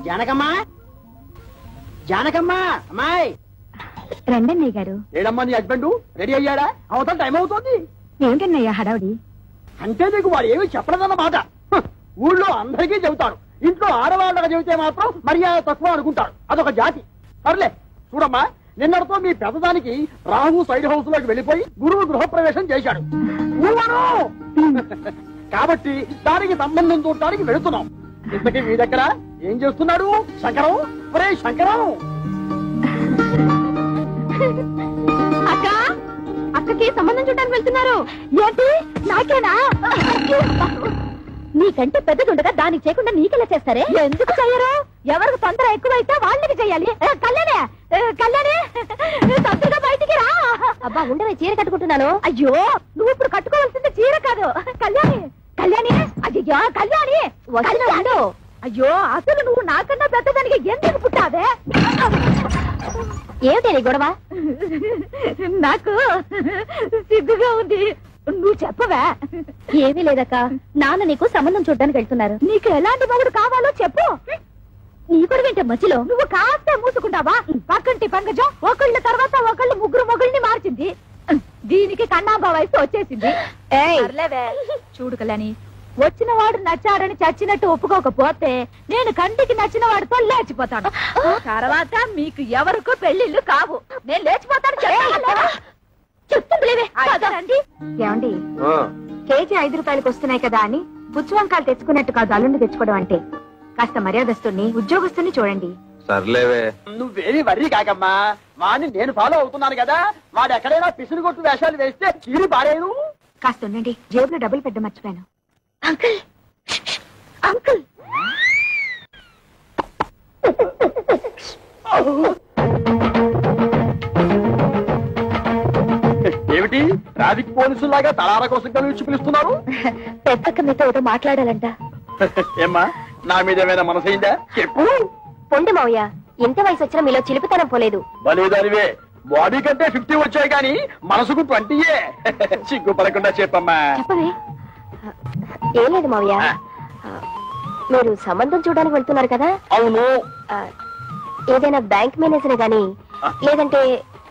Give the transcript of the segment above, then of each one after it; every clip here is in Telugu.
జానకమ్మా, జానకమ్మా, అమ్మాయి రండన్నయ్య గారు. ఏడమ్మా నీ హస్బెండ్ రెడీ అయ్యాడా? అవతల టైం అవుతుంది. ఏమిటన్నయ్య హడావుడి? అంటే నీకు వాడు ఏమి చెప్పలేదన్నమాట. ఊళ్ళో అందరికీ చెబుతారు, ఇంట్లో ఆడవాళ్ళగా చెబితే మాత్రం మర్యాద తక్కువ అనుకుంటారు. అదొక జాతి. సర్లే చూడమ్మా, నిన్నటితో మీ పెద్దదానికి రాహు సైడ్ హౌస్ లోకి వెళ్ళిపోయి గురువు గృహప్రవేశం చేశాడు. కాబట్టి దానికి సంబంధం చూడటానికి వెళుతున్నాం. ఇంతకీ మీ దగ్గర ఏం చేస్తున్నాడు శంకరం? ఒరే శంకరం! అక్క, అక్కకి సంబంధం చూడడానికి వెళ్తున్నారు. ఏంటి నాకేనా? నీకంటే పెద్దదుండగా దానికి చేయకుండా నీకెలా చేస్తారే? ఎందుకు చెయ్యరు? ఎవరికి తొందర ఎక్కువైతే వాళ్ళకి చెయ్యాలి. కళ్యాణే, కళ్యాణే తొందరగా బయటికి రా. అబ్బా ఉండవే, చీర కట్టుకుంటున్నాను. అయ్యో, నువ్వు ఇప్పుడు కట్టుకోవాల్సింది చీర కాదు. కళ్యాణి, కళ్యాణి, అయ్యో కళ్యాణి వస్తున్నాడు. అయ్యో, అసలు నువ్వు నాకన్నా పెద్దదానికి ఎందుకు పుట్టావే? ఏమిటి నీ గొడవ? నాకు సిగ్గుగా ఉంది. నువ్వు చెప్పవా? ఏమీ లేదక్క, నాన్న నీకు సంబంధం చూడడానికి వెళ్తున్నారు. నీకు ఎలాంటి మొగుడు కావాలో చెప్పు. నీ కూడా వింటే మధ్యలో నువ్వు కాస్త మూసుకుంటావా? పక్కంటి పంకజం ఒకళ్ళ తర్వాత ఒకళ్ళు ముగ్గురు మొగుల్ని మార్చింది. దీనికి కన్నాంబా వయసు వచ్చేసింది. చూడు కళ్యాణి, వచ్చిన వాడు నచ్చాడని చచ్చినట్టు ఒప్పుకోకపోతే నేను కంటికి నచ్చిన వాడితో లేచిపోతాను. తర్వాత మీకు ఎవరికో పెళ్లిళ్ళు కావు. నేను లేచిపోతాను. చెప్తుందిలేండి. ఏమండి, కేజీ 5 రూపాయలకు వస్తున్నాయి కదా అని పుచ్చు వంకాయలు తెచ్చుకున్నట్టు కాదు అల్లుండి తెచ్చుకోవడం అంటే. కాస్త మర్యాదస్తుని ఉద్యోగస్తుని చూడండి. సర్లేవే, నువ్వేమి వర్రీ కాకమ్మా. వాడిని నేను ఫాలో అవుతున్నాను కదా. వాడు ఎక్కడైనా పిసిని కొట్టు వేషాలు వేస్తే చీరి పారేను. కాస్త ఉండండి, జేబులో డబ్బులు పెట్ట మర్చిపోయాను. అంకుల్, అంకుల్, ఏమిటి ట్రాఫిక్ పోలీసులాగా తలాల కోసం కలిసి పిలుస్తున్నారు? పెద్దక్క మీతో ఏదో మాట్లాడాలంట. ఏమ్మా, నా మీద ఏమైనా మనసైందా? చెప్పు. పొండి మావయ్య, ఎంత వయసు వచ్చినా మీలో చిలిపితనం పోలేదు. బలేదానివే, బాడీ కంటే 50 వచ్చాయి కానీ మనసుకు 20. సిగ్గుపడకుండా చెప్పమ్మా. చెప్పవే. ఏం లేదు మావయ్య, మీరు సంబంధం చూడడానికి వెళ్తున్నారు కదా? అవును. ఏదైనా బ్యాంక్ మేనేజర్ గాని లేదంటే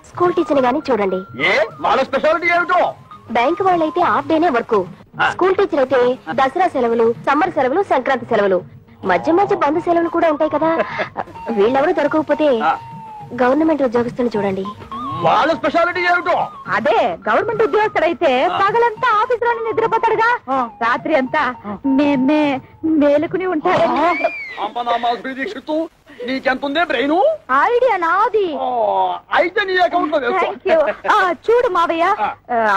స్కూల్ టీచర్ గాని చూడండి. ఏ వాళ్ళ స్పెషాలిటీ ఏమిటో? బ్యాంక్ వాళ్ళైతే హాఫ్ డేనే వర్క్. స్కూల్ టీచర్ అయితే దసరా సెలవులు, సమ్మర్ సెలవులు, సంక్రాంతి సెలవులు, మధ్య మధ్య బంధు సెలవులు కూడా ఉంటాయి కదా. వీళ్ళెవరూ దొరకకపోతే గవర్నమెంట్ ఉద్యోగస్తులు చూడండి. వాళ్ళ స్పెషాలిటీ ఏమిటో? అదే, గవర్నమెంట్ ఉద్యోగస్తుడైతే పగలంతా ఆఫీస్ లోనే నిద్రపోతాడుగా, రాత్రి అంతా మేలుకుని ఉంటాడు. నీకెంతుందే బ్రెయిన్? ఐడియా నాది. అయితే నీ అకౌంట్ లో చూడు మావయ్య,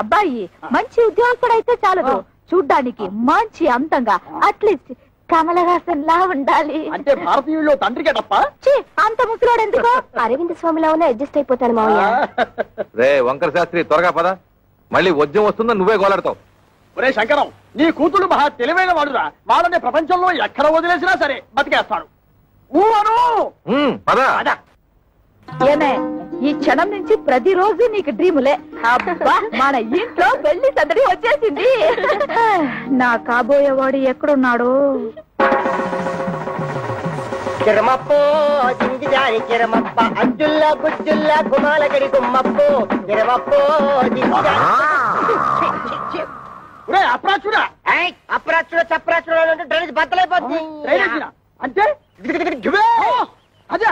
అబ్బాయి మంచి ఉద్యోగస్తుడైతే చాలదు, చూడ్డానికి మంచి అంతంగా అట్లీస్ట్ కమలహాసన్ లా ఉండాలి. అంటే భారతీయుల్లో తండ్రికే తప్ప అంత ముసలోడు ఎందుకు? అరవింద్ స్వామిలా ఉన్న అడ్జస్ట్ అయిపోతాను మావయ్య. రే వంకర శాస్త్రి, త్వరగా పద, మళ్ళీ వద్యం వస్తుందని నువ్వే గోలాడతావు. ఒరే శంకరం, నీ కూతురు మహా తెలివైన వాడురా. వాళ్ళని ప్రపంచంలో ఎక్కడ వదిలేసినా సరే బతికేస్తాడు. ఏమే, ఈ క్షణం నుంచి ప్రతిరోజు నీకు డ్రీములే. అబ్బా, మన ఇంట్లో పెళ్లి సందడి వచ్చేసింది. నా కాబోయేవాడు ఎక్కడున్నాడు? చిరమప్పో జింగిజారి చిరమప్ప అజ్జుల్లా గుజ్జుల్లా గుమాలగడి గుమ్మప్పో చిరమప్పో అప్రాచుడా అప్రాచుడ చప్రాచుడ డ్రైనేజ్ బద్దలైపోతుంది. అంటే అదే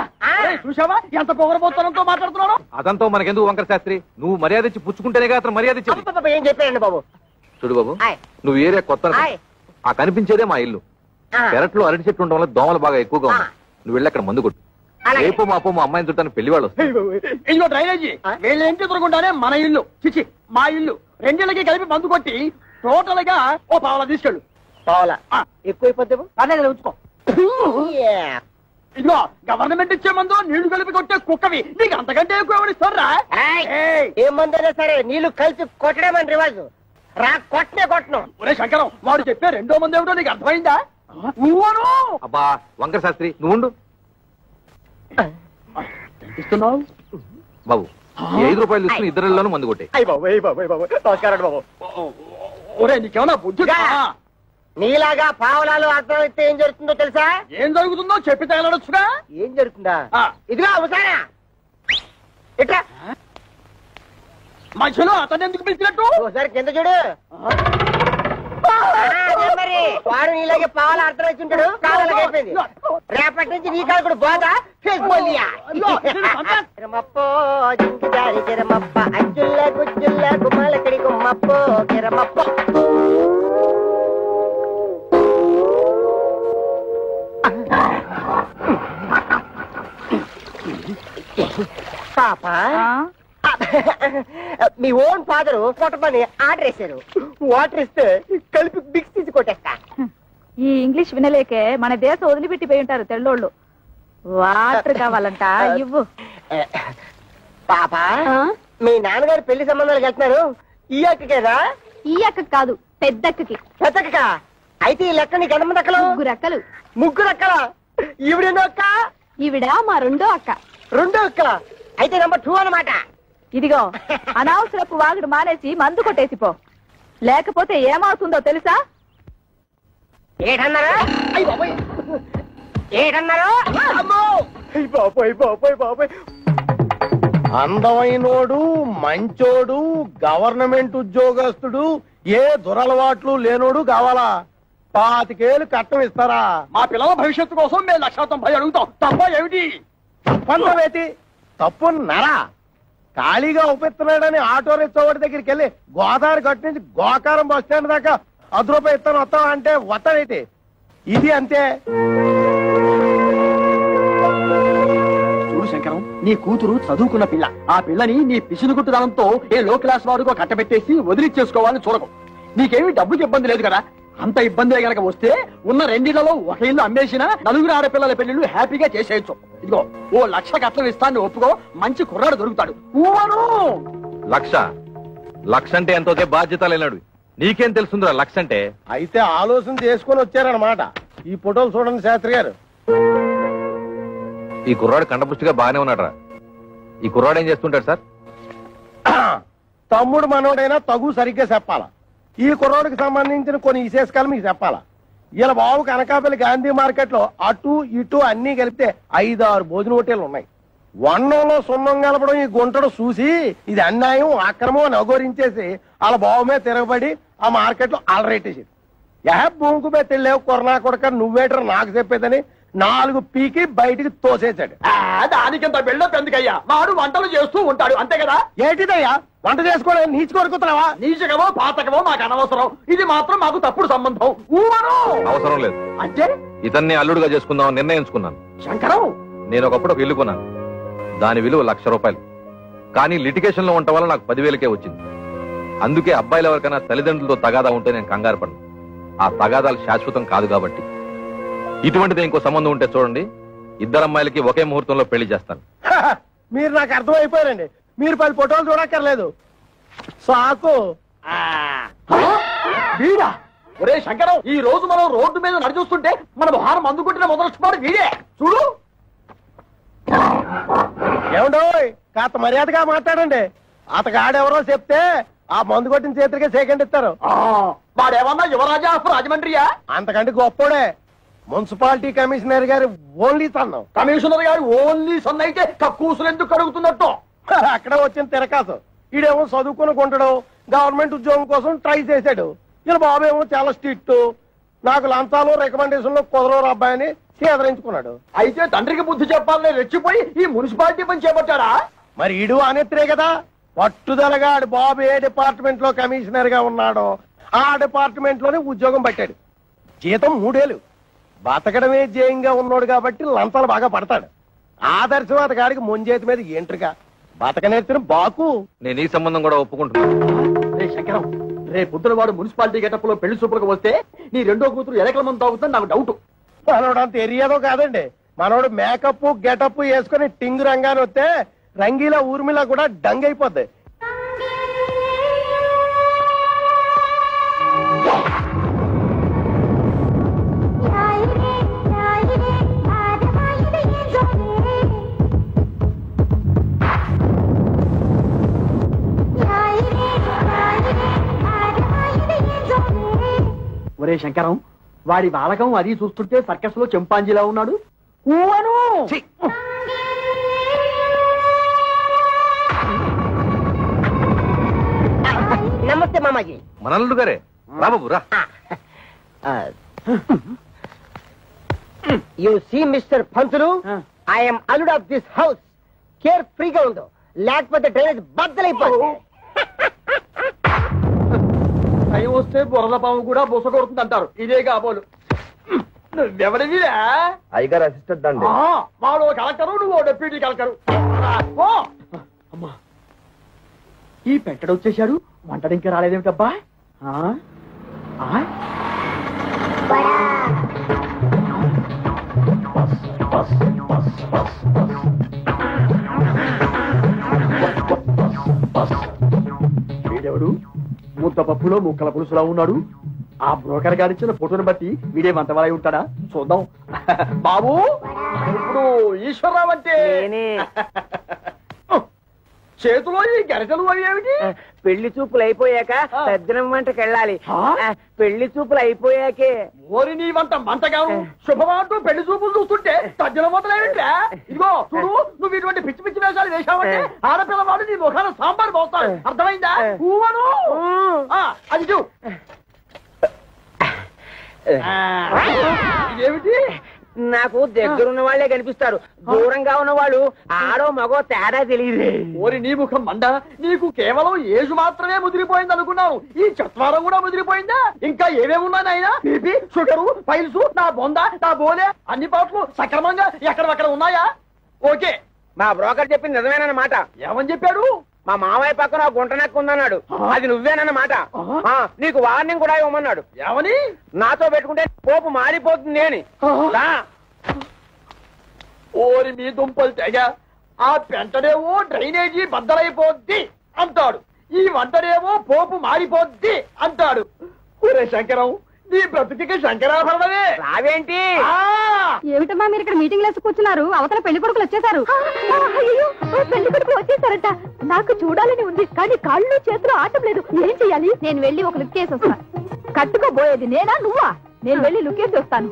చూసావా ఎంత పొగరబోతనంతో మాట్లాడుతున్నాడు? అదంతా మనకెందుకు వంకర శాస్త్రి, నువ్వు మర్యాద ఇచ్చి పుచ్చుకుంటేనే అతను మర్యాద ఇచ్చి. ఏం చెప్పారండి బాబు? చూడు బాబు, నువ్వు ఏరియా కొత్త, ఆ కనిపించేదే మా ఇల్లు. పెరట్లో అరటి చెట్టు ఉండడం వల్ల దోమలు బాగా ఎక్కువగా ఉన్నాయి. నువ్వు వెళ్ళి అక్కడ మందు కొట్టు. రేపు మాపో మా అమ్మాయిని చుట్టాను పెళ్లి వాళ్ళు. ఇదిగో డ్రైనేజీ, వీళ్ళు ఇంటి దొరకుండానే మన ఇల్లు చిచి మా ఇల్లు రెండిళ్ళకి కలిపి మందు కొట్టి టోటల్ గా ఓ పావలా తీసుకెళ్ళు. పావలా ఎక్కువైపోతే పర్లేదు ఉంచుకో. ఇదిగో గవర్నమెంట్ ఇచ్చే మందు నీళ్లు కలిపి కొట్టే కుక్కవి నీకు అంతకంటే ఎక్కువ ఎవరిస్తారా? ఏ మందైనా సరే నీళ్లు కలిసి కొట్టడమని రివాజు రా, కొట్టనే కొట్టను. ఒరే శంకరం, వాడు చెప్పే రెండో మంది ఏమిటో నీకు అర్థమైందా? అబ్బా వంకర శాస్త్రి, నువ్వు ఉండు బాబు. 5 రూపాయలు తీసుకుని ఇద్దరిలోనూ మందు కొట్టే. నమస్కారం బాబు. ఒరే నీకేమన్నా బుద్ధి? నీలాగా పావలాలు అర్థమైతే ఏం జరుగుతుందో తెలుసా? ఏం జరుగుతుందో చెప్పి తగలడొచ్చుగా. ఏం జరుగుతుందా? ఇదిగా అవసానా ఇట్లా మధ్యలో అతను ఎందుకు పిలిచినట్టు? ఒకసారి కింద చూడు. మరి వాడు నీలాగే పావలా అర్థం వచ్చింటాడు. కావాలకి అయిపోయింది. రేపటి నుంచి నీ కాదు కూడా పోదా కిరమప్పో జింకిదారి కిరమప్ప అజ్జుల్ల గుజ్జుల్ల గుమ్మలకడి గుమ్మప్పో కిరమప్పో. పాప మీ ఓన్ ఫాదర్ కొట్టమని ఆర్డర్ వేశారు. వాటర్ ఇస్తే కలిపి బిక్స్ తీసి కొట్టేస్తా. ఈ ఇంగ్లీష్ వినలేకే మన దేశం వదిలిపెట్టి పోయి ఉంటారు తెల్లోళ్ళు. వాటర్ కావాలంట ఇవ్వు. పాప మీ నాన్నగారు పెళ్లి సంబంధాలు వెళ్తున్నారు. ఈ అక్కకేదా? ఈ అక్క కాదు, పెద్దక్కకి. పెద్దక్క అయితే ఈ లెక్క నీకు ఎంతమంది అక్కలు? ముగ్గురు అక్కలు. ముగ్గురు అక్కల? ఈవిడెన్నో అక్క? ఈవిడ మా రెండో అక్క. రెండో అక్క అయితే నెంబర్ 2 అన్నమాట. ఇదిగో అనవసరపు వాగుడు మానేసి మందు కొట్టేసిపో, లేకపోతే ఏమవుతుందో తెలుసా? ఏటన్నారా? ఏటన్నారా? అందమైనోడు, మంచోడు, గవర్నమెంట్ ఉద్యోగస్తుడు, ఏ దురలవాట్లు లేనోడు కావాలా? 25,000 కట్టం ఇస్తారా? మా పిల్లల భవిష్యత్తు కోసం మేము 1,90,000 అడుగుతాం. తప్ప ఏమిటి? తప్పంతవేటి? తప్పున్నారా? ఖాళీగా ఉపయోగిస్తున్నాడని ఆటో రిక్షావాడి దగ్గరికి వెళ్ళి గోదావరి గట్టు నుంచి గోకారం బస్ స్టాండ్ దాకా ₹10 ఇస్తాను వస్తావా అంటే వస్తాడేటి? ఇది అంతే. చూడు శంకరం, నీ కూతురు చదువుకున్న పిల్ల. ఆ పిల్లని నీ పిసినుగుట్టుదనంతో ఏ లో క్లాస్ వాడుకో కట్టబెట్టేసి వదిలిచ్చేసుకోవాలని చూడకు. నీకేమి డబ్బుకి ఇబ్బంది లేదు కదా. అంత ఇబ్బందే గనక వస్తే ఉన్న 2 ఇళ్లలో ఒక ఇల్లు అమ్మేసినా 4 ఆడపిల్లల పెళ్లిళ్ళు హ్యాపీగా చేసేయచ్చు. ఇదిగో ఓ 1,00,000 కట్నం ఇస్తాను ఒప్పుకో, మంచి కుర్రాడు దొరుకుతాడు. లక్ష అంటే ఎంతో బాధ్యత లేనాడు. నీకేం తెలుస్తుందిరా లక్ష అంటే? అయితే ఆలోచన చేసుకుని వచ్చారనమాట. ఈ ఫోటోలు చూడండి శాస్త్రి గారు. ఈ కుర్రాడు కండపుష్టిగా బాగానే ఉన్నాడు రా. ఈ కుర్రాడు ఏం చేస్తుంటాడు సార్? తమ్ముడు మనోడైనా తగు సరిగ్గా చెప్పాలా. ఈ కుర్రోడికి సంబంధించిన కొన్ని విశేషాలు మీకు చెప్పాలా. ఇలా బాబు కనకాపల్లి గాంధీ మార్కెట్ లో అటు ఇటు అన్ని కలిపితే 5-6 భోజన హోటళ్లు ఉన్నాయి. వన్నంలో సున్నం కలపడం ఈ గుంటడు చూసి ఇది అన్యాయం, అక్రమం అని అఘోరించేసి వాళ్ళ బాబు మీద తిరగబడి ఆ మార్కెట్ లో అలరేటేసి భూమికి మీద తెలియవు కొరనా కొడక నువ్వేటర్ నాకు చెప్పేదని 4 పీకి బయటికి తోసేశాడు. దానికింత బిల్డప్ ఎందుకయ్యా? వాడు వంటలు చేస్తూ ఉంటాడు అంతే కదా. ఏంటిదయ్యా వంట చేసుకోవడం? నీచు కొడుకుతున్నావా? నీచకమో పాతకమో మాకు అనవసరం. ఇది మాత్రం మాకు తప్పుడు సంబంధం. అవసరం లేదు. అంటే ఇతన్ని అల్లుడుగా చేసుకుందామని నిర్ణయించుకున్నాను. శంకరం, నేను ఒకప్పుడు ఒక ఇల్లు కొన్నాను. దాని విలువ ₹1,00,000. కానీ లిటిగేషన్ లో ఉండటం వల్ల నాకు 10,000కే వచ్చింది. అందుకే అబ్బాయిలు ఎవరికైనా తల్లిదండ్రులతో తగాదా ఉంటే నేను కంగారు పడను. ఆ తగాదాలు శాశ్వతం కాదు కాబట్టి. ఇటువంటిది ఇంకో సంబంధం ఉంటే చూడండి, 2 అమ్మాయిలకి ఒకే ముహూర్తంలో పెళ్లి చేస్తాను. మీరు నాకు అర్థమైపోయారండి. మీరు 10 ఫోటోలు చూడక్కర్లేదు. సాకు. వీడా? ఒరే శంకరం, ఈ రోజు మనం రోడ్డు మీద నడిచొస్తుంటే మన భారం అందుకుంటున్న మొదలొచ్చుకోడు వీడే. చూడు. ఏమండో కాస్త మర్యాదగా మాట్లాడండి. అతగాడెవరో చెప్తే ఆ మందు కొట్టిన చేతులకే సెకండ్ ఇస్తారు. వాడేమన్నా యువరాజా ఆఫ్ రాజమండ్రియా? అంతకంటే గొప్పోడే. మున్సిపాలిటీ కమిషనర్ గారు ఓన్లీ సన్నం. కమిషనర్ గారు ఓన్లీ సన్ అయితే కక్కూసులు ఎందుకు కడుగుతున్నట్టు? అక్కడ వచ్చిన తిరకాసు. ఈడేమో చదువుకుని కొంటాడు, గవర్నమెంట్ ఉద్యోగం కోసం ట్రై చేశాడు. ఇలా బాబేమో చాలా స్ట్రిక్ట్, నాకు లంచాలు రికమెండేషన్లు కుదరవు అబ్బాయిని చేదరించుకున్నాడు. అయితే తండ్రికి బుద్ధి చెప్పాలని రెచ్చిపోయి ఈ మున్సిపాలిటీ పని చేపట్టాడా? మరి ఈడు అనేత్రే కదా. పట్టుదలగా ఆడు బాబు ఏ డిపార్ట్మెంట్ లో కమిషనర్ గా ఉన్నాడో ఆ డిపార్ట్మెంట్ లోనే ఉద్యోగం పట్టాడు. జీతం 3 ఏళ్ళు. బతకడమే ధ్యేయంగా ఉన్నాడు కాబట్టి లంచాలు బాగా పడతాడు. ఆదర్శవాద గారికి ముంజేతి మీద ఏంట్రుగా బతక నేర్చిన బాకు. నేను ఈ సంబంధం కూడా ఒప్పుకుంటున్నాను. రే శంకరం, రే పొద్దున వాడు మున్సిపాలిటీ గెటప్ లో పెళ్లి చూపులకు వస్తే నీ రెండో కూతురు ఎలకల మంది తాగుతుందని నాకు డౌట్. మనోడు అంత ఎరియాదో కాదండి. మనోడు మేకప్ గెటప్ వేసుకుని టింగ్ రంగాన్ని వస్తే రంగీలా ఊర్మిలా కూడా డంగ్ అయిపోద్ది. ఒరే శంకరం, వాడి బాలకం అది చూస్తుంటే సర్కస్ లో చింపాంజీలా ఉన్నాడు. ఊవను నమస్తే మామాజీ. మనల్లుడు గారే రా బాబు రా. You see mister Pantulu, I'm allud of this house. Care ఫ్రీగా ఉండు, లేకపోతే డ్రైనేజ్ బద్దలైపోతుంది. టైం వస్తే బురద పాము కూడా బుస కొడుతుంది అంటారు. ఇదే కాబోలు. నువ్వెవడివిరా? అయ్యగారు అసిస్టెంట్ అండి. వాడు కలెక్టరు, నువ్వు డెప్యూటీ కలెక్టరు. అమ్మా, ఈ పెట్టడు వచ్చేశాడు. వంటడు ఇంకా రాలేదేమిటబ్బా? వీడెవడు? ముద్ద పప్పులో ముక్కల పులుసులా ఉన్నాడు. ఆ బ్రోకర్ గారు ఇచ్చిన ఫోటోని బట్టి వీడే వంటవాలై ఉంటాడా? చూద్దాం. బాబు, ఇప్పుడు ఈశ్వరరావు అంటే చేతిలో ఈ గరిటలు అవి ఏమిటి? పెళ్లి చూపులు అయిపోయాక సజ్జనం వంటకి వెళ్ళాలి. పెళ్లి చూపులు అయిపోయాకే. ఓరి నీ వంట మంటగాను శుభమాంటూ పెళ్లి చూపులు చూస్తుంటే సజ్జన మొదలైందా? ఇదిగో చూడు, నువ్వు ఇటువంటి పిచ్చి పిచ్చి వేషాలు వేశావంటే ఆడపిల్లవాడు నీ ముఖాన సాంబార్ పోస్తాడు. అర్థమైందా? ఊవను అది చూ. ఇదేమిటి? నాకు దగ్గరున్న వాళ్లే కనిపిస్తారు, దూరంగా ఉన్న వాళ్ళు ఆడో మగో తేడా తెలియదు. ఓరి నీ ముఖం మండ, నీకు కేవలం ఏజు మాత్రమే ముదిరిపోయింది అనుకున్నావు. ఈ చత్వారం కూడా ముదిరిపోయిందా? ఇంకా ఏమేమి ఉన్నాయి నాయన? బీపీ, షుగరు, పైల్స్, నా బొంద, నా బోలే అన్ని పాటలు సక్రమంగా ఎక్కడక్కడ ఉన్నాయా? ఓకే, మా బ్రోకర్ చెప్పింది నిజమేనన్నమాట. ఏమని చెప్పాడు? మా మామయ్య పక్కన గుంట నక్కు ఉందన్నాడు. అది నువ్వేనన్నమాట. నీకు వార్నింగ్ కూడా ఇవ్వమన్నాడు. ఏమని? నాతో పెట్టుకుంటే పోపు మారిపోతుంది అని. ఓరి మీ దుంపలు తెగ, ఆ పెంటడేమో డ్రైనేజీ బద్దలైపోద్ది అంటాడు, ఈ వంటడేమో పోపు మారిపోద్ది అంటాడు. ఒరే శంకరం, నీ బ్రతుకి శంకరాభరణమే. రావేంటి? ఏమిటమ్మా మీరు ఇక్కడ మీటింగ్ లేసి కూర్చున్నారు? అవతల పెళ్లి కొడుకులు వచ్చేసారు. పెళ్లి కొడుకులు వచ్చేసారట. నాకు చూడాలని ఉంది, కానీ కాళ్ళు చేతులు ఆటం లేదు. ఏం చెయ్యాలి? నేను వెళ్ళి ఒక లుక్ వేసి వస్తాను. కట్టుకోబోయేది నేనా నువ్వా? నేను వెళ్ళి లుక్ వేసి వస్తాను.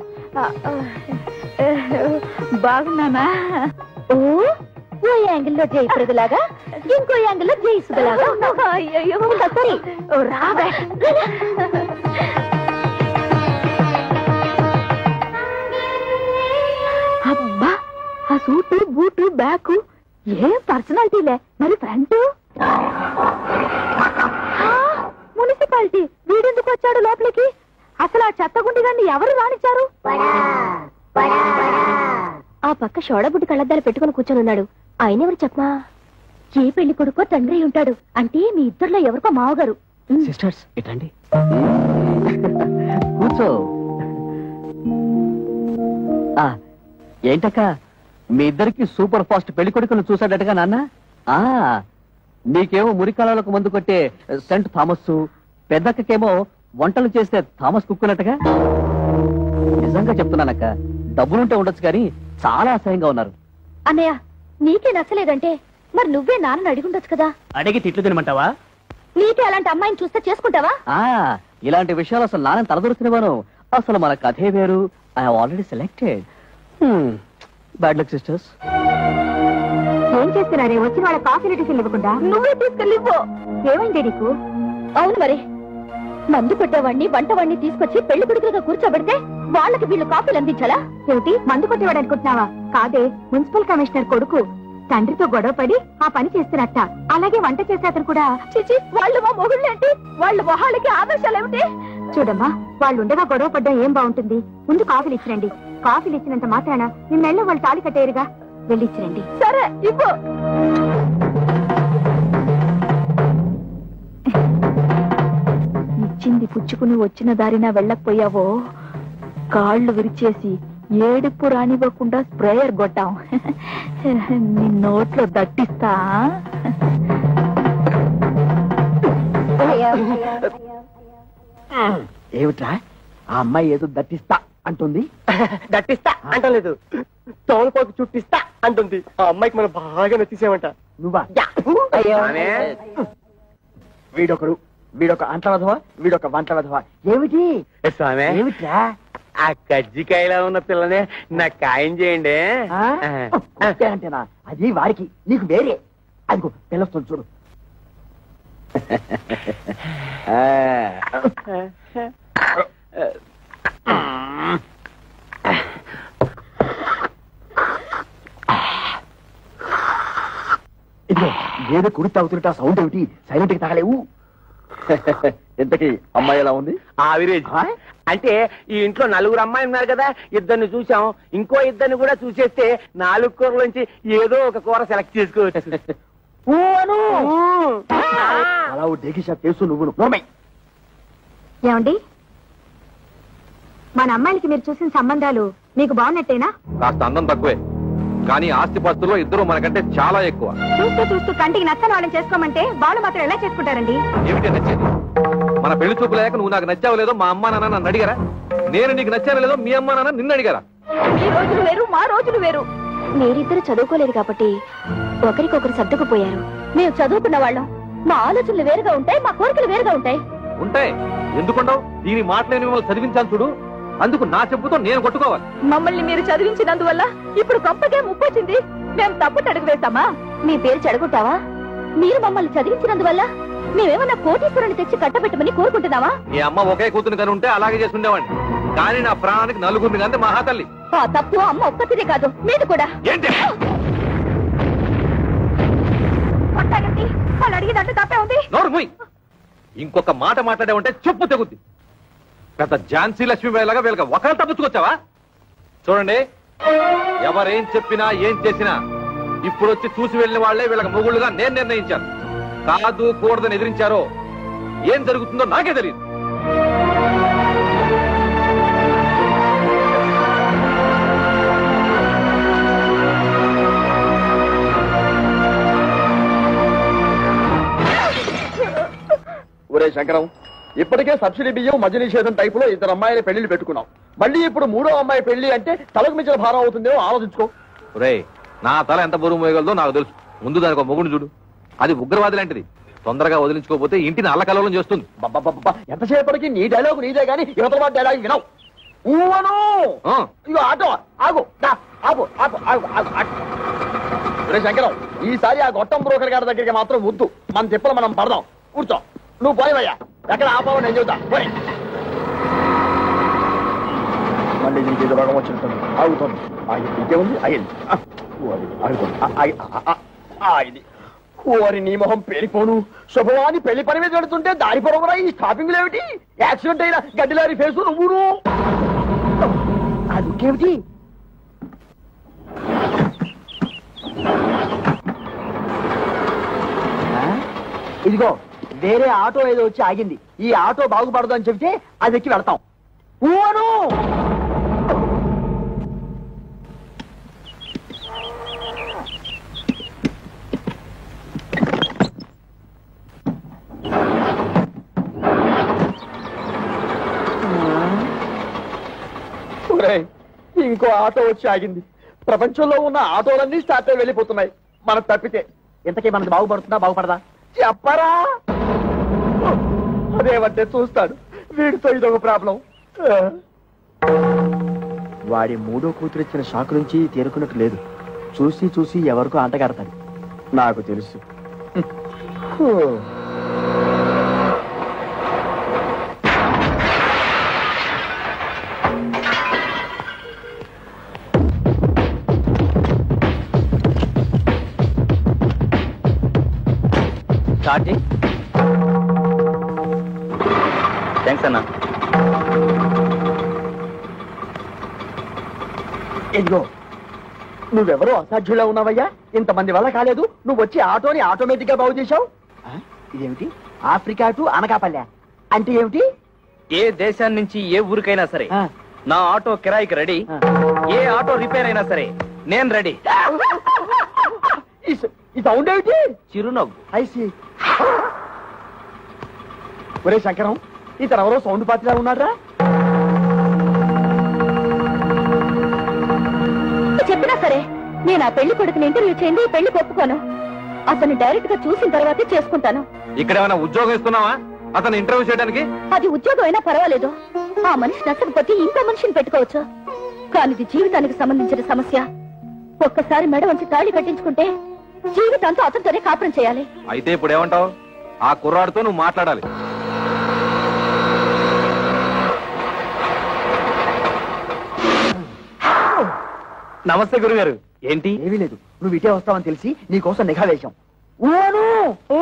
బాగున్నానా? ఓ యాంగిల్లో జయప్రదలాగా, ఇంకో యాంగిల్లో జయసుదలాగా. అయ్యో సరే రాబే. అబ్బా, ఆ సూటు బూటు బ్యాగు ఏ పర్సనాలిటీలే. మరి ఫ్రంట్ మున్సిపాలిటీ. వీడెందుకు వచ్చాడు లోపలికి? అసలు ఆ చెత్తగుండి గాన్ని ఎవరు రానిచ్చారు? ఆ పక్క షోడబుడ్డి కళ్ళద్దాలు పెట్టుకుని కూర్చొని ఉన్నాడు. ఆయన ఎవరు చెప్పమా? ఏ పెళ్లి కొడుకో తండ్రి ఉంటాడు. అంటే మీ ఇద్దరులో ఎవరికో మావగారు. సిస్టర్స్ ఇటండి, కూర్చో. ఏంటక్క, మీ ఇద్దరికి సూపర్ ఫాస్ట్ పెళ్లి కొడుకును చూసాడటగా నాన్న? నీకేమో మురికాలకు మందు కొట్టే సెంట్ థామస్, పెద్దక్కకేమో వంటలు చేస్తే థామస్ కుక్కున్నట్టుగా. నిజంగా చెప్తున్నానక్క, డబ్బులుంటే ఉండొచ్చు కానీ చాలా అసహ్యంగా ఉన్నారు. అన్నయ్య, నీకే నచ్చలేదంటే మరి నువ్వే నాన్నని అడిగుండొచ్చు కదా. అడిగి తిట్లు తినమంటావా? నీకే అలాంటి అమ్మాయిని చూస్తే చేసుకుంటావా? ఇలాంటి విషయాలు అసలు నాన్న తలదొరుకునేవాను. అసలు మన కథే వేరు. I have already selected. Bad luck sisters. ఏం చేస్తున్నారే? వచ్చి వాళ్ళ కాఫీ టిఫిన్ ఇవ్వకుండా నువ్వే తీసుకెళ్ళిపో. ఏమైంది నీకు? అవును మరి, మందు కొట్టేవాడిని వంటవాడిని తీసుకొచ్చి పెళ్లి కొడుకులుగా కూర్చోబెడితే వాళ్ళకి వీళ్ళు కాఫీలు అందించాలా? ఏమిటి, మందు కొట్టేవాడు అనుకుంటున్నావా? కాదే, మున్సిపల్ కమిషనర్ కొడుకు తండ్రితో గొడవ పడి ఆ పని చేస్తున్నట్ట. అలాగే వంట చేసే అతను కూడా. చిచి, వాళ్ళు మా మొగుళ్ళేంటి? వాళ్ళ మొహాలకి ఆదర్శాలు ఏమిటి? చూడమ్మా, వాళ్ళు ఉండగా గొడవ పడ్డా ఏం బాగుంటుంది? ముందు కాఫీలు ఇచ్చిరండి. కాఫీలు ఇచ్చినంత మాత్రాన నిన్నెళ్ళ వాళ్ళు తాళి కట్టేరుగా. వెళ్ళి ఇచ్చిరండి. సరే, ఇవ్వు. ఇచ్చింది పుచ్చుకుని వచ్చిన దారిన వెళ్ళకపోయావో కాళ్ళు విరిచేసి ఏడుపు రానివ్వకుండా స్ప్రేయర్ కొట్టాం. నీ నోట్లో దట్టిస్తా. ఏమిట్రా, ఆ అమ్మాయి ఏదో దట్టిస్తా అంటుంది? దట్టిస్తా అంటలేదు, తోలుపోకి చుట్టిస్తా అంటుంది. ఆ అమ్మాయికి మనం బాగా నచ్చేసామంట. నువ్వా? వీడొకడు, వీడొక అంట్ల వధవా, వీడొక వంట వధవా. ఏమిటి ఏమిట్రా? ఆ కజ్జికాయలో ఉన్న పిల్లనే నాకు ఖాయం చేయండి. అంటేనా అది వారికి నీకు వేరే. అదిగో పిల్లొస్తుంది చూడు. ఇదిగో ఏదో కుడి తాగుతుంటే సౌండ్ ఏమిటి? సైలెంట్ కి తాగలేవు. ఇంతకీ అమ్మాయి ఎలా ఉంది? ఆవిరేజ్. అంటే ఈ ఇంట్లో 4 అమ్మాయి ఉన్నారు కదా, 2 చూసాం, ఇంకో 2 కూడా చూసేస్తే 4 కూరలోంచి ఏదో ఒక కూర సెలెక్ట్ చేసుకోవచ్చు. అలా డేకి షాప్ చేస్తూ నువ్వు నోర్మై. ఏమండి, మన అమ్మాయిలకి మీరు చూసిన సంబంధాలు మీకు బాగున్నట్టేనా? కాస్త అందం తక్కువే, కానీ ఆస్తిపాస్తుల్లో ఇద్దరు మనకంటే చాలా ఎక్కువ. చూస్తూ చూస్తూ కంటికి నచ్చని వాళ్ళని చేసుకోమంటే వాళ్ళు మాత్రం ఎలా చేసుకుంటారండి? ఏమిటి నచ్చేది? మన పెళ్లి చూపులేక నువ్వు నాకు నచ్చావు లేదో మా అమ్మా నాన్న నన్ను అడిగారా? నేను నీకు నచ్చాను లేదో మీ అమ్మా నాన్న నిన్ను అడిగారా? మీ రోజులు వేరు, మా రోజులు వేరు. మీరిద్దరు చదువుకోలేదు కాబట్టి ఒకరికొకరు సర్దుకుపోయారు. మేము చదువుకున్న వాళ్ళం, మా ఆలోచనలు వేరుగా ఉంటాయి, మా కోరికలు వేరుగా ఉంటాయి. ఉంటాయి, ఎందుకుంటావు? దీని మాటలేని మిమ్మల్ని చదివించాను చూడు, అందుకు నా చెప్పుతో నేను కొట్టుకోవాలి. మమ్మల్ని మీరు చదివించినందువల్ల ఇప్పుడు గొప్పగా ముప్పొచ్చింది. మేము తప్పు అడుగు వేస్తామా? మీ పేరు చెడగొట్టావా? మీరు మమ్మల్ని చదివించినందువల్ల మేమేమన్నా కోటీశ్వరుని తెచ్చి కట్టబెట్టమని కోరుకుంటున్నావా? మీ అమ్మ ఒకే కూతురు కని ఉంటే అలాగే చేసి ఉండేవాడిని, కానీ నా ప్రాణానికి 4 కంటే మహాతల్లి. ఆ తప్పు అమ్మ ఒక్కతిదే కాదు, మీది కూడా. ఏంటి వాళ్ళు అడిగేదంటే తప్పే ఉంది. నోరు మూయ్. ఇంకొక మాట మాట్లాడే ఉంటే చెప్పు తెగుద్ది. పెద్ద ఝాన్సీ లక్ష్మీబాయిలాగా వీళ్ళకి ఒకళ్ళు తప్పుచ్చుకొచ్చావా? చూడండి, ఎవరేం చెప్పినా ఏం చేసినా ఇప్పుడు వచ్చి చూసి వెళ్ళిన వాళ్లే వీళ్ళకి మొగుళ్ళుగా నేను నిర్ణయించాను. కాదు కూడదని ఎదిరించారో ఏం జరుగుతుందో నాకే తెలియదు. ఒరే శంకరం, ఇప్పటికే సబ్సిడీ బియ్యం మద్య నిషేధం టైపులో 2 అమ్మాయిల పెళ్లిళ్ళు పెట్టుకున్నాం. మళ్ళీ ఇప్పుడు 3వ అమ్మాయి పెళ్లి అంటే తలకు మించిన భారం అవుతుందేమో ఆలోచించుకో. రే, నా తల ఎంత బరువు మోయగలదో నాకు తెలుసు. ముందు దానికి ఒక మొగుడు చూడు, అది ఉగ్రవాది లాంటిది. తొందరగా వదిలించుకోకపోతే ఇంటిని అల్లకల్లోలం చేస్తుంది. ఎంతసేపటికి నీ డైలాగు నీదే గానీ యువతల డైలాగ్ వినవు. ఇగో ఆటో ఆగు, ఆగు ఆగు ఆగు ఆగు. ఒరే శంకరం, ఈసారి ఆ గొట్టం బ్రోకర్ గారి దగ్గరికి మాత్రం వద్దు. మన తిప్పలు మనం పడదాం. కూర్చో, నువ్వు పోయివయ్యా. ఎక్కడ ఆపావో నేను చెబుతా. పోయి. మళ్ళీ దీనికి ఏదో రోగం వచ్చినట్టుంది. ఆగుతుంది. ఇంకేముంది? అయ్యింది. ఆగింది. ఓరి నీ మొహం పేలిపోను. శుభవాని పెళ్లి పని మీద పెడుతుంటే దారి పొరవరా ఈ స్టాపింగ్ ఏమిటి? యాక్సిడెంట్ అయిన గడ్డిలారి ఫేసు నువ్వును. అదుకేమిటి? ఇదిగో వేరే ఆటో ఏదో వచ్చి ఆగింది. ఈ ఆటో బాగుపడదు అని చెప్తే అది ఎక్కి వెళ్తాం. ఊను ఇంకో ఆటో వచ్చి ఆగింది. ప్రపంచంలో ఉన్న ఆటోలన్నీ స్టార్ట్ అయి వెళ్ళిపోతున్నాయి. మనం తప్పితే ఇంతకీ మనది బాగుపడుతుందా బాగుపడదా చెప్పరా? అదేమంటే చూస్తాడు. వీడితో ఇదొక ప్రాబ్లం. వాడి 3వ కూతురు ఇచ్చిన షాక్ నుంచి తేరుకున్నట్టు లేదు. చూసి చూసి ఎవరికో అంటగడతాడు. నాకు తెలుసు. థ్యాంక్స్ అన్నా. ఇదిగో నువ్వెవరో అసాధ్యులా ఉన్నావయ్యా. ఇంతమంది వల్ల కాలేదు. నువ్వు వచ్చి ఆటోని ఆటోమేటిక్ గా బాగు చేశావు. ఇదేమిటి? ఆఫ్రికా టు అనకాపల్లె అంటే ఏమిటి? ఏ దేశాన్ని నుంచి ఏ ఊరికైనా సరే నా ఆటో కిరాయికి రెడీ. ఏ ఆటో రిపేర్ అయినా సరే నేను రెడీ. ఈ సౌండ్ ఏమిటి? చిరునవ్వు. ఐసి. ఒరే శంకరం, ఇతను ఎవరో సౌండ్ పాత్రలా ఉన్నారా? చెప్పినా సరే నేను ఆ పెళ్లి కొడుకుని ఇంటర్వ్యూ చేయండి. ఈ పెళ్లి ఒప్పుకోను. అతన్ని డైరెక్ట్ గా చూసిన తర్వాతే చేసుకుంటాను. ఇక్కడ ఏమైనా ఉద్యోగం ఇస్తున్నావా అతను ఇంటర్వ్యూ చేయడానికి? అది ఉద్యోగం అయినా పర్వాలేదు. ఆ మనిషి నచ్చకపోతే ఇంకో మనిషిని పెట్టుకోవచ్చు. కానీ ఇది జీవితానికి సంబంధించిన సమస్య. ఒక్కసారి మెడ వంచి తాళి కట్టించుకుంటే జీవితాంతో అతనితోనే కాపురం చేయాలి. అయితే ఇప్పుడు ఏమంటావు? ఆ కుర్రాడితో నువ్వు మాట్లాడాలి. నమస్తే గురుగారు. ఏంటి? ఏమీ లేదు, నువ్వు ఇటే వస్తావని తెలిసి నీకోసం నిఘా వేశాం. ఓ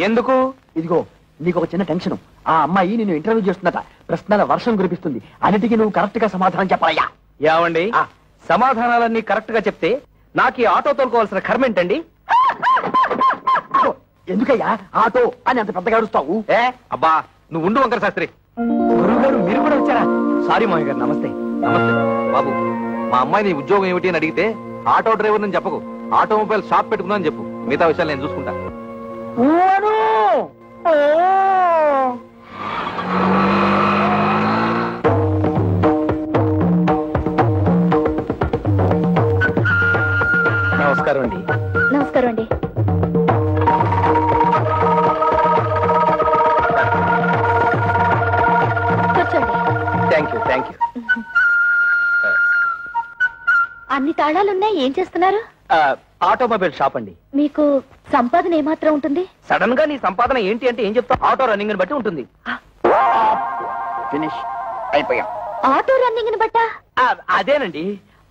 ఎందుకు? ఇదిగో నీకు ఒక చిన్న టెన్షన్. ఆ అమ్మాయి నిన్ను ఇంటర్వ్యూ చేస్తున్నట. ప్రశ్నల వర్షం కురిపిస్తుంది. అన్నిటికీ నువ్వు కరెక్ట్ గా సమాధానం చెప్పాలయ్యా. ఏమండి, సమాధానాలన్నీ కరెక్ట్ గా చెప్తే నాకు ఈ ఆటో తోలుకోవాల్సిన కర్మ ఏంటండి? ఎందుకయ్యా ఆటో అని అంత పెద్దగా అరుస్తావు? అబ్బా నువ్వు ఉండు వంకర శాస్త్రి. గురుగారు మీరు కూడా వచ్చారా? సారీ మామయ్య గారు. నమస్తే. నమస్తే బాబు. మా అమ్మాయి నీ ఉద్యోగం ఏమిటి అని అడిగితే ఆటో డ్రైవర్ అని చెప్పకు, ఆటోమొబైల్ షాప్ పెట్టుకున్నా అని చెప్పు. మిగతా విషయాలు నేను చూసుకుంటా. నమస్కారం అండి. నమస్కారం అండి. కూర్చోండి. Thank you thank you. అన్ని తాళాలున్నాయి, ఏం చేస్తున్నారు? ఆటోమొబైల్ షాప్ అండి. మీకు సంపాదన ఏమాత్రం ఉంటుంది? సడన్ గా నీ సంపాదన ఏంటి అంటే ఏం చెప్తావు? ఆటో రన్నింగ్ ని బట్టి ఉంటుంది. ఫినిష్ అయిపోయాం. ఆటో రన్నింగ్ బట్టా? అదేనండి,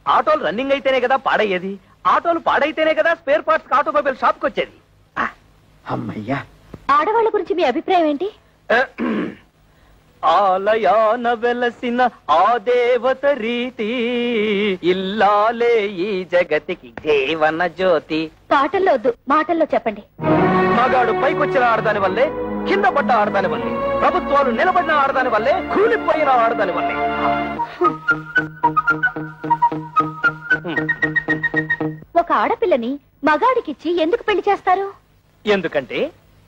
ఆటోలు రన్నింగ్ అయితేనే కదా పాడయ్యేది. ఆటోలు పాడైతేనే కదా స్పేర్ పార్ట్స్ ఆటోమొబైల్ షాప్ కి వచ్చేది. అమ్మయ్యా. ఆడవాళ్ళ గురించి మీ అభిప్రాయం ఏంటి? ఆలయాన వెలసిన ఆ దేవత రీతి, ఇల్లాలే ఈ జగతికి జీవన జ్యోతి. పాటల్లో వద్దు, మాటల్లో చెప్పండి. మగాడు పైకొచ్చిన ఆడదాని వల్లే, కింద పడ్డ ఆడదాని వల్లే, ప్రభుత్వాలు నిలబడిన ఆడదాని వల్లే, కూలిపోయిన ఆడదాని వల్లే. ఒక ఆడపిల్లని మగాడికిచ్చి ఎందుకు పెళ్లి చేస్తారు? ఎందుకంటే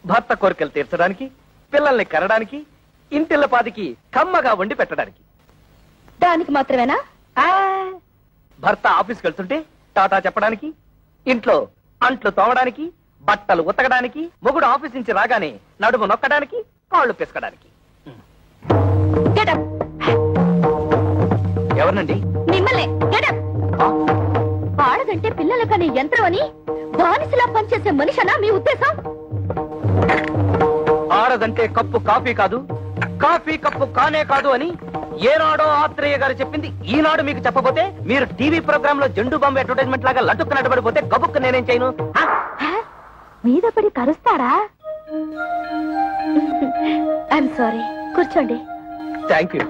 భర్త కోరికలు తీర్చడానికి, పిల్లల్ని కనడానికి, ఇంటిల్లపాదికి కమ్మగా వండి పెట్టడానికి. దానికి మాత్రమేనా? భర్త ఆఫీస్కి వెళ్తుంటే టాటా చెప్పడానికి, ఇంట్లో అంట్లు తోమడానికి, బట్టలు ఉతకడానికి, మొగుడు ఆఫీస్ నుంచి రాగానే నడుము నొక్కడానికి, కాళ్ళు పిసకడానికి. Get up. ఎవరినండి? మిమ్మల్ని. Get up. ఆడదంటే పిల్లల కనే యంత్రం అని బానిసలా పనిచేసే మనిషనా మీ ఉద్దేశం? ఆడదంటే కప్పు కాఫీ కాదు, కాఫీ కప్పు కానే కాదు అని ఏనాడో ఆత్రేయ గారు చెప్పింది ఈనాడు మీకు చెప్పబోతే, మీరు టీవీ ప్రోగ్రామ్ లో జెండు బాంబు అడ్వర్టైజ్మెంట్ లాగా లటుక్కు నడబడిపోతే గబుక్కు నేనేం చేయను? మీద పడి కరుస్తారా? I'm sorry. కూర్చోండి. Thank you.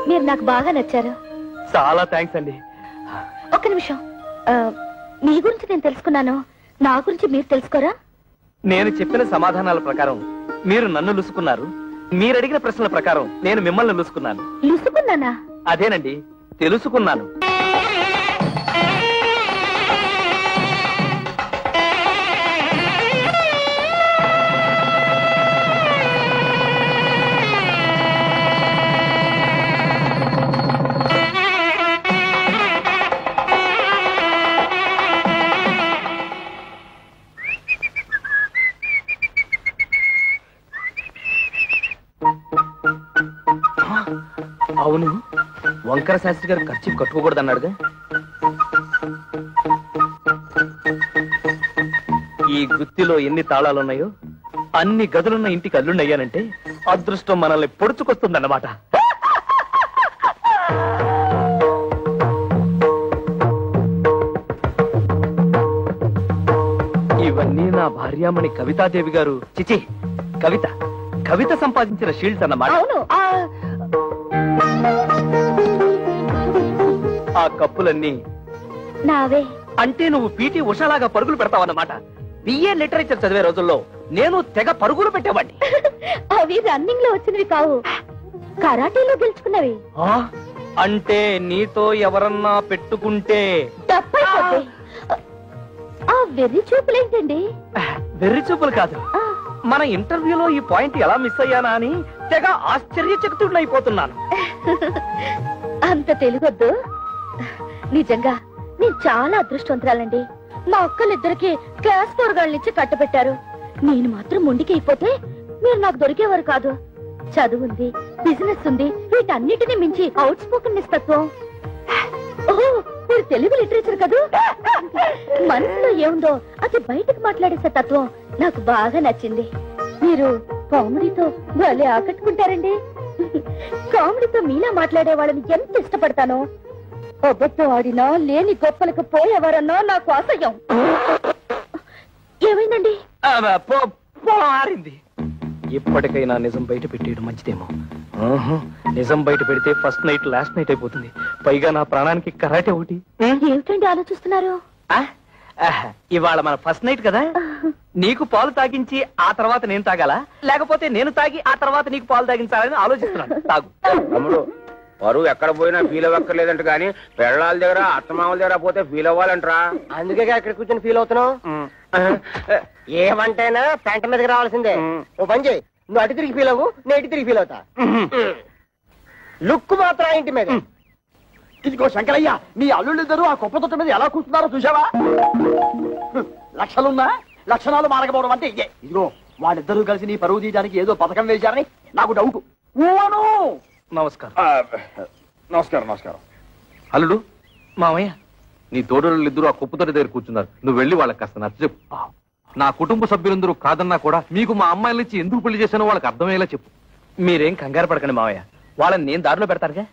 మీరు నాకు బాగా నచ్చారు. చాలా థ్యాంక్స్ అండి. ఒక్క నిమిషం. మీ గురించి నేను తెలుసుకున్నాను, నా గురించి మీరు తెలుసుకోరా? నేను చెప్పిన సమాధానాల ప్రకారం మీరు నన్ను లుసుకున్నారు, మీరు అడిగిన ప్రశ్నల ప్రకారం నేను మిమ్మల్ని లుసుకున్నాను. లుసుకున్నానా? అదేనండి, తెలుసుకున్నాను. అవును, వంకర శాస్త్రి గారు ఖర్చు కట్టుకోకూడదన్నాడుగా. ఈ గుత్తిలో ఎన్ని తాళాలున్నాయో అన్ని గదులున్న ఇంటికి అల్లుండయ్యానంటే అదృష్టం మనల్ని పొడుచుకొస్తుందన్నమాట. ఇవన్నీ నా భార్యామణి కవితాదేవి గారు, చిచి కవిత కవిత సంపాదించిన షీల్డ్స్ అన్నమాట. అవును. ఆ కప్పులన్నీ నావే. అంటే నువ్వు పీటీ ఉషాలాగా పరుగులు పెడతావన్నమాట. బిఏ లిటరేచర్ చదివే రోజుల్లో నేను తెగ పరుగులు పెట్టేవాడిని. అవి రన్నింగ్ లో వచ్చినవి కావు, కరాటీలో గెలుచుకున్నవి. అంటే నీతో ఎవరన్నా పెట్టుకుంటే తప్పైపోతే ఆ వెర్రి చూపులేంటండి? వెర్రి చూపులు కాదు, మన ఇంటర్వ్యూలో ఈ పాయింట్ ఎలా మిస్ అయ్యానా అని తెగ ఆశ్చర్యచకితుడైపోతున్నాను. అంత తెలుగొద్దు. నిజంగా నేను చాలా అదృష్టవంతురాలండి. మా అక్కలిద్దరికి క్లాస్ 4 గాళ్ళనిచ్చి కట్టబెట్టారు. నేను మాత్రం మొండికి అయిపోతే మీరు నాకు దొరికేవారు కాదు. చదువుంది, బిజినెస్ ఉంది, వీటన్నిటిని మించి అవుట్ స్పోకన్ నిస్తత్వం. ఓహో, మీరు తెలుగు లిటరేచర్ కదూ. మనసులో ఏముందో అది బయటకు మాట్లాడేసే తత్వం నాకు బాగా నచ్చింది. మీరు కామెడీతో భలే ఆకట్టుకుంటారండి. కామెడీతో మీలా మాట్లాడే వాళ్ళని ఎంత ఇష్టపడతానో. అబద్ధం ఆడినా లేని గొప్పలకు పోయేవారన్నా నాకు అసహ్యం. ఏమైందండి? మారింది. ఎప్పటికైనా నిజం బయట పెట్టేయడం మంచిదేమో. నిజం బయట పెడితే ఫస్ట్ నైట్ లాస్ట్ నైట్ అయిపోతుంది. పైగా నా ప్రాణానికి కరాటే ఒకటి. ఏమిటండి ఆలోచిస్తున్నారు? ఇవాళ మన ఫస్ట్ నైట్ కదా, నీకు పాలు తాగించి ఆ తర్వాత నేను తాగాలా, లేకపోతే నేను తాగి ఆ తర్వాత నీకు పాలు తాగించాలని ఆలోచిస్తున్నాను. తాగు. తమ్ముడు, పరువు ఎక్కడ పోయినా ఫీల్ అవ్వక్కర్లేదంట కానీ పెళ్ళాల దగ్గర అత్తమామల దగ్గర పోతే ఫీల్ అవ్వాలంటరా. అందుకే ఇక్కడ కూర్చొని ఫీల్ అవుతున్నావు. ఏమంటేనా పెంట మీదకి రావాల్సిందే. ఓ పని చేయి, నువ్వు అటు తిరిగి ఫీల్ అవ్వు, నేను ఇటు తిరిగి ఫీల్ అవుతా. లుక్ మాత్రం ఇంటి మీద. ఇదిగో శంకరయ్య, మీ అల్లుళ్ళిద్దరూ ఆ కుప్ప తొట్ట మీద ఎలా కూర్చున్నారో చూసావా? లక్షలున్నా లక్షణాలు మారకపోవడం అంటే ఇదే. ఇదిగో వాళ్ళిద్దరూ కలిసి నీ పరువు తీయడానికి ఏదో పథకం వేశారని నాకు డౌట్. నమస్కారం. నమస్కారం. నమస్కారం. అల్లుడు, మామయ్య, నీ తోడళ్ళిద్దరూ ఆ కుప్పతోటి దగ్గర కూర్చున్నారు. నువ్వు వెళ్ళి వాళ్ళకి కాస్త నచ్చ చెప్పు. నా కుటుంబ సభ్యులందరూ కాదన్నా కూడా మీకు మా అమ్మాయిల నుంచి ఎందుకు పెళ్లి చేశానో వాళ్ళకి అర్థమయ్యేలా చెప్పు. మీరేం కంగారు పడకండి మామయ్య, వాళ్ళని నేను దారిలో పెడతానుగా.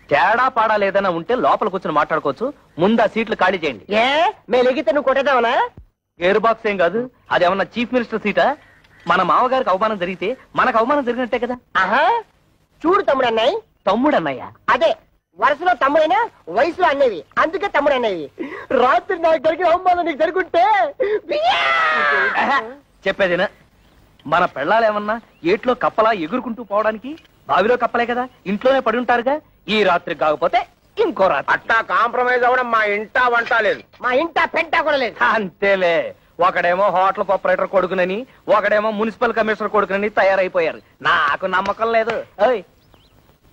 తేడా పాడా లేదన్నా ఉంటే లోపల కూర్చొని మాట్లాడుకోవచ్చు. ముందు ఆ సీట్లు ఖాళీ చేయండి. ఏ మేము ఎగితే నువ్వు కొట్టేద్దామనా? ఎయిర్ బాక్స్ ఏం కాదు, అదేమన్నా చీఫ్ మినిస్టర్ సీటా? మన మామగారికి అవమానం జరిగితే మనకు అవమానం జరిగినట్టే కదా. ఆహా, చూడు తమ్ముడు అన్నయ్య. తమ్ముడు అన్నయ్య? అదే, వరుసలో తమ్ముడైనా వయసులో అన్నవి, అందుకే తమ్ముడు అన్నవి. రాత్రి నాకు జరిగిన అవమానం నీకు జరుగుంటే చెప్పేదేనా? మన పెళ్ళాలేమన్నా ఏట్లో కప్పలా ఎగురుకుంటూ పోవడానికి బావిలో కప్పలే కదా, ఇంట్లోనే పడి ఉంటారుగా. ఈ రాత్రి కాకపోతే ఇంకో రాత్రి. అట్టా కాంప్రమైజ్ అవ్వడం మా ఇంటా వంట లేదు, మా ఇంట పెంట కూడా లేదు. అంతేలే. ఒకడేమో హోటల్ ఆపరేటర్ కొడుకునని, ఒకడేమో మున్సిపల్ కమిషనర్ కొడుకునని తయారైపోయారు. నాకు నమ్మకం లేదు.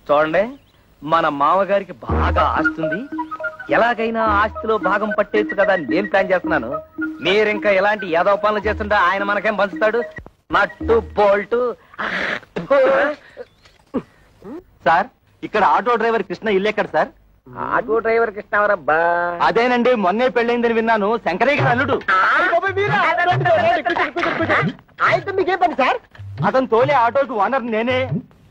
చూడండి, మన మామగారికి బాగా ఆస్తుంది. ఎలాగైనా ఆస్తిలో భాగం పట్టేచ్చు కదా నేను ప్లాన్ చేస్తున్నాను. మీరింకా ఎలాంటి యాదవ పనులు చేస్తుంటే ఆయన మనకేం పంచుతాడు? నట్టు బోల్టు. సార్, ఇక్కడ ఆటో డ్రైవర్ కృష్ణ ఇల్లు ఎక్కడ సార్? Auto driver కృష్ణవరబ్బా. అదేనండి, మొన్నే పెళ్ళైందని విన్నాను. శంకరయ్య గారు అల్లుడు. ఆయనతో మీకేం పని సార్? అతను తోలే ఆటోకి ఓనర్ నేనే.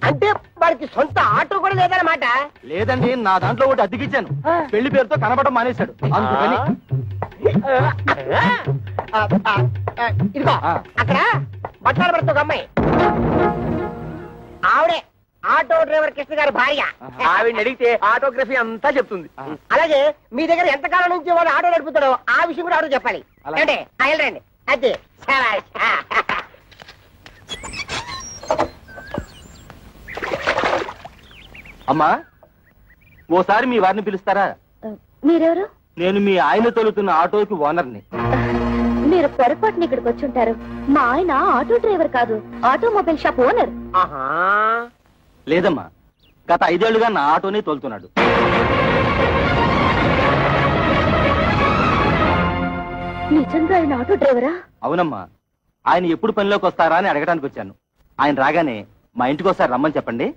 అంటే వాడికి సొంత ఆటో కూడా లేదన్నమాట? లేదండి, నా దాంట్లో ఒకటి అద్దెకిచ్చాను. పెళ్లి పేరుతో కనబడడం మానేశాడు, అందుకని. ఇదిగో అక్కడ బట్టాల పడుతూ ఒక అమ్మాయి, ఆవిడే ఆటో డ్రైవర్ కృష్ణ గారి భార్య. ఆవిడని అడిగితే ఆటోగ్రఫీ అంతా చెప్తుంది. అలాగే మీ దగ్గర ఎంతకాలం నుంచి వాడు ఆటో నడుపుతాడో ఆ విషయం కూడా ఆటో చెప్పాలి. అంటే వెళ్ళండి. అదే అమ్మా, ఓసారి మీ వారిని పిలుస్తారా? మీరెవరు? నేను మీ ఆయన తోలుతున్న ఆటోకి ఓనర్ని. మీరు పొరపాటుని ఇక్కడికి వచ్చి ఉంటారు. మా ఆయన ఆటో డ్రైవర్ కాదు, ఆటోమొబైల్ షాప్ ఓనర్. లేదమ్మా, గత 5 ఏళ్లుగా నా ఆటోనే తోలుతున్నాడు. నిజంగా ఆయన ఆటో డ్రైవరా? అవునమ్మా, ఆయన ఎప్పుడు పనిలోకి వస్తారా అని అడగడానికి వచ్చాను. ఆయన రాగానే మా ఇంటికి ఒకసారి రమ్మని చెప్పండి.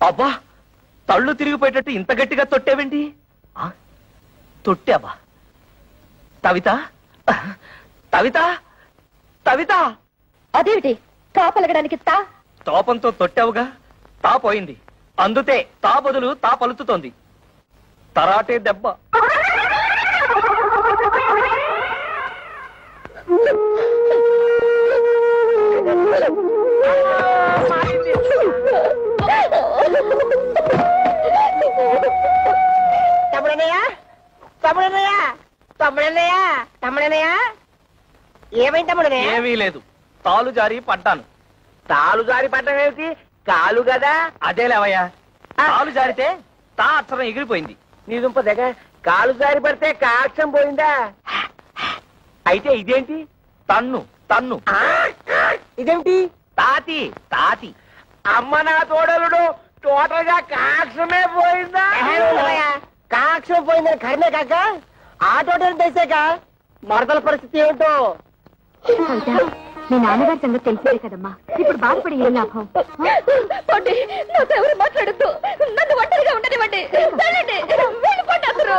అబ్బా, తళ్ళు తిరిగిపోయేటట్టు ఇంత గట్టిగా తొట్టేవేంటి? తొట్టావా? తవిత, తవిత, తవిత! అదేమిటి తా పలకడానికి? తా తోపంతో తొట్టావుగా, తా పోయింది. అందుతే తా బదులు తా పలుకుతోంది. తరాటే దెబ్బ. తమ్ముడన్నయ్య, తమ్ముడన్నయ్య, తమ్ముడన్నయ్య, తమ్ముడన్నయ్య. ఏమైంది తమ్ముడు? ఏమీ లేదు, తాలు జారి పడ్డాను. తాలు జారి పడ్డం ఏమిటి? కాలు కదా. అదే లేవయ్యా, తాలు జారితే తా అక్షరం ఎగిరిపోయింది. నీ దుంప దగ్గర కాలు జారి పడితే కాక్షం పోయిందా? అయితే ఇదేంటి? తన్ను తన్ను. ఇదేంటి? తాతి తాతి. అమ్మ నా తోడలుడు, టోటల్ గా కాక్షమే పోయిందా? కాక్షం పోయిందని కర్మే కాక ఆ టోటల్ తెసాక మరదల పరిస్థితి ఏమిటో. మీ నాన్నగారి సంగతి తెలిసిందే కదమ్మా, ఇప్పుడు బాధపడి ఏం లాభం? నాతో ఎవరు మాట్లాడద్దు, నన్ను ఒంటరిగా ఉండనివ్వండి. వెళ్ళిపోండి అందరూ.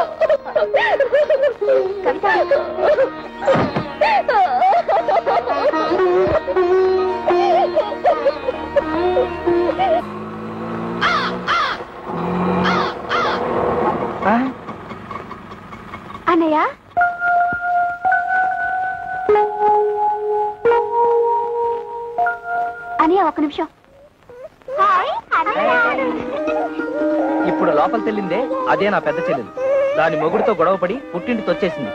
అన్నయ్య, అన్నయ్య ఒక్క నిమిషం. ఇప్పుడు లోపల తెల్లిందే అదే నా పెద్ద చెల్లెలు. దాని మొగుడితో గొడవపడి పుట్టింటికి వచ్చేసింది.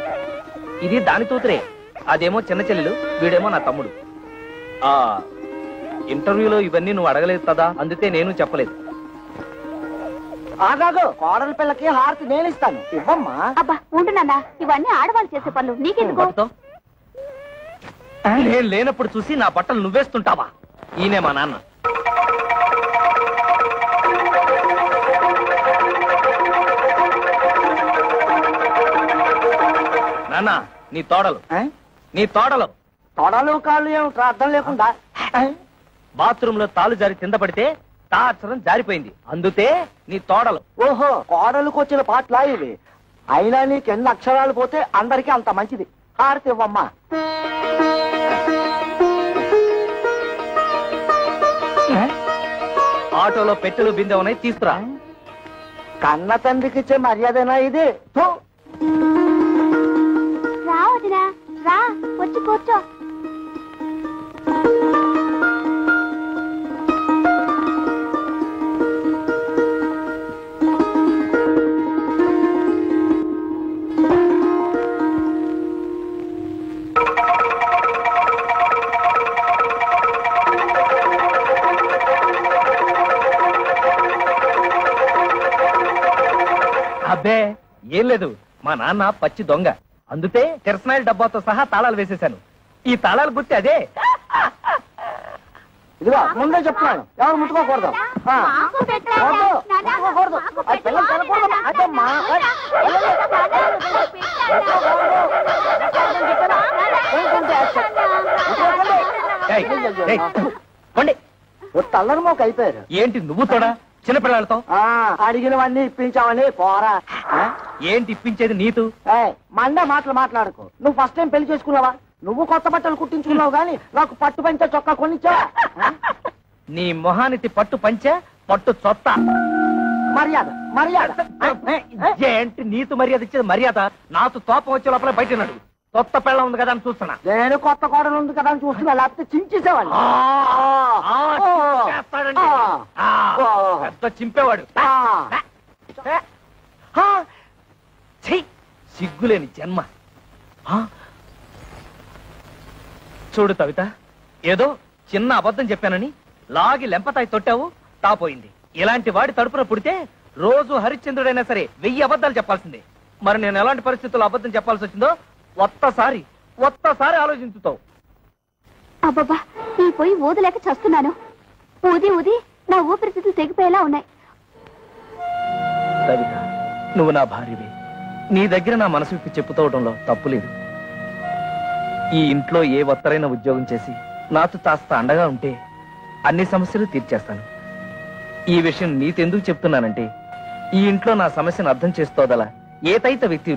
ఇది దాని తూతురే, అదేమో చిన్న చెల్లెలు, వీడేమో నా తమ్ముడు. ఆ ఇంటర్వ్యూలో ఇవన్నీ నువ్వు అడగలేదు కదా, అందుకే నేను చెప్పలేదు. ఆగాగు, కోడల పిల్లకి హారతి నేను ఇస్తాను, ఇవ్వమ్మా. అబ్బా ఉండు నాన్న, ఇవన్నీ ఆడవాళ్ళు చేసే పనులు, నీకెందుకు? బట్టతో? నేను లేనప్పుడు చూసి నా బట్టలు నువ్వేస్తుంటావా? ఈయనే మా నాన్న. నాన్న, నీ తోడలు నీ తోడలు తొడలు కాళ్ళు ఏమిట్రా అర్థం లేకుండా? బాత్రూమ్ లో తాలు జారి కింద పడితే తా అక్షరం జారిపోయింది, అందుతే నీ తోడలు. ఓహో, కోడలకు వచ్చిన పాటలా ఇవి. అయినా నీకు ఎన్ని అక్షరాలు పోతే అందరికీ అంత మంచిది. హారతి ఇవ్వమ్మా. ఆటోలో పెట్టెలు బిందె ఉన్నాయి, తీసుకురా. కన్న తండ్రికి ఇచ్చే మర్యాదనా ఇది? థూ. రా వదినా, రా వచ్చి కూర్చో. అబ్బే ఏం లేదు, మా నాన్న పచ్చి దొంగ, అందుకే కిరసనాయిల డబ్బాతో సహా తాళాలు వేసేశాను. ఈ తాళాలు గుర్తి అదే. ఇదిగో ముందే చెప్తున్నాను, ఎవరు ముట్టుకోకూడదు. ముట్టుకోకూడదు, అది పిల్లలు తినకూడదు. అదమ్మా, తల్లరి మోక అయిపోయారు. ఏంటి నువ్వు తోడా చిన్నపిల్లలతో? అడిగినవన్నీ ఇప్పించావని పోరా. ఏంటి ఇప్పించేది నీతు? మండే మాటలు మాట్లాడుకో. నువ్వు ఫస్ట్ టైం పెళ్లి చేసుకున్నావా? నువ్వు కొత్త బట్టలు కుట్టించుకున్నావు గాని నాకు పట్టు పంచ చొక్కా కొనిచ్చావా? నీ మొహానికి పట్టు పంచ పట్టు చొత్త. మర్యాద మర్యాద. ఏంటి నీతు మర్యాద ఇచ్చేది? మర్యాద నాతో తోపం వచ్చే లోపల బయట నడు. కొత్త పెళ్ళ ఉంది కదా అని చూస్తున్నా. నేను కొత్త కోడలు ఉంది కదా అని చూస్తున్నా, లేకపోతే చించేసేవాళ్ళు. పెద్ద చింపేవాడు. సిగ్గులేని జన్మ. చూడు కవిత, ఏదో చిన్న అబద్ధం చెప్పానని లాగి లెంపతాయి తొట్టావు, తాపోయింది. ఇలాంటి వాడి తడుపున పుడితే రోజు హరిశ్చంద్రుడైనా సరే 1000 అబద్ధాలు చెప్పాల్సిందే. మరి నేను ఎలాంటి పరిస్థితుల్లో అబద్ధం చెప్పాల్సి వచ్చిందో ఒక్కసారి ఆలోచించుతావు. అబ్బబ్బా, ఈ పోయి ఊదలేక చస్తున్నాను. ఊది ఊది నా ఊపిరితిత్తులు తెగిపోయేలా ఉన్నాయి. కవిత, నువ్వు నా భార్యవే. నీ దగ్గర నా మనసు విప్పి చెప్పుకోవడంలో తప్పులేదు. ఈ ఇంట్లో ఏ ఒత్తరైన ఉద్యోగం చేసి నాతో కాస్త అండగా ఉంటే అన్ని సమస్యలు తీర్చేస్తాను. ఈ విషయం నీతెందుకు చెప్తున్నానంటే, ఈ ఇంట్లో నా సమస్యను అర్థం చేసుకోదలా ఏకైక వ్యక్తి